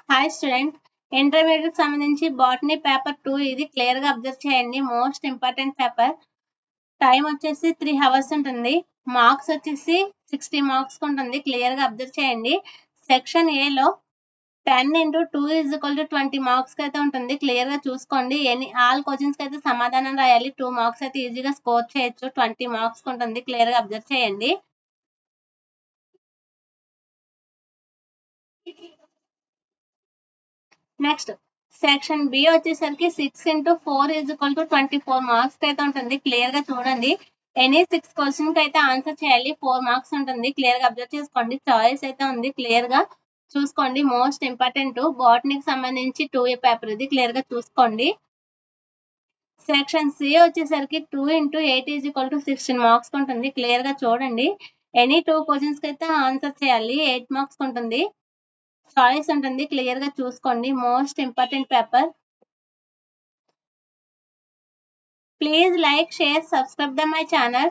Hi student, intermediate సంబంధించి botany paper 2 ఇది clear గా అబ్జర్వ్ చేయండి. Most important paper. టైం వచ్చేసి 3 hours ఉంటుంది. మార్క్స్ వచ్చేసి 60 మార్క్స్ ఉంటుంది. క్లియర్ గా అబ్జర్వ్ చేయండి. సెక్షన్ ఏ లో 10 into 2 is equal to 20 marks అయితే ఉంటుంది. క్లియర్ గా చూసుకోండి. ఆల్ క్వశ్చన్స్ అయితే సమాధానం రాయాలి. 2 మార్క్స్ అయితే ఈజీగా స్కోర్ చేయొచ్చు. 20 మార్క్స్ ఉంటుంది. క్లియర్ గా అబ్జర్వ్ చేయండి. నెక్స్ట్ సెక్షన్ బి వచ్చేసరికి 6 into 4 is equal to 24 marks అయితే ఉంటుంది. క్లియర్ గా చూడండి. ఎనీ 6 క్వశ్చన్ కి అయితే ఆన్సర్ చేయాలి. 4 మార్క్స్ ఉంటుంది. క్లియర్ గా అబ్జర్వ్ చేసుకోండి. చాయిస్ అయితే ఉంది. క్లియర్ గా చూసుకోండి. మోస్ట్ ఇంపార్టెంట్ బాటనీకి సంబంధించి 2A పేపర్ ఇది. క్లియర్ గా చూసుకోండి. సెక్షన్ సి వచ్చేసరికి 2 into 8 is equal to 16 marks ఉంటుంది. క్లియర్ గా చూడండి. ఎనీ 2 క్వశ్చన్స్ కి అయితే ఆన్సర్ చేయాలి. 8 మార్క్స్ ఉంటుంది. చాయిస్ ఉంటుంది. క్లియర్ గా చూసుకోండి. Most important paper. Please like, share, subscribe the my channel.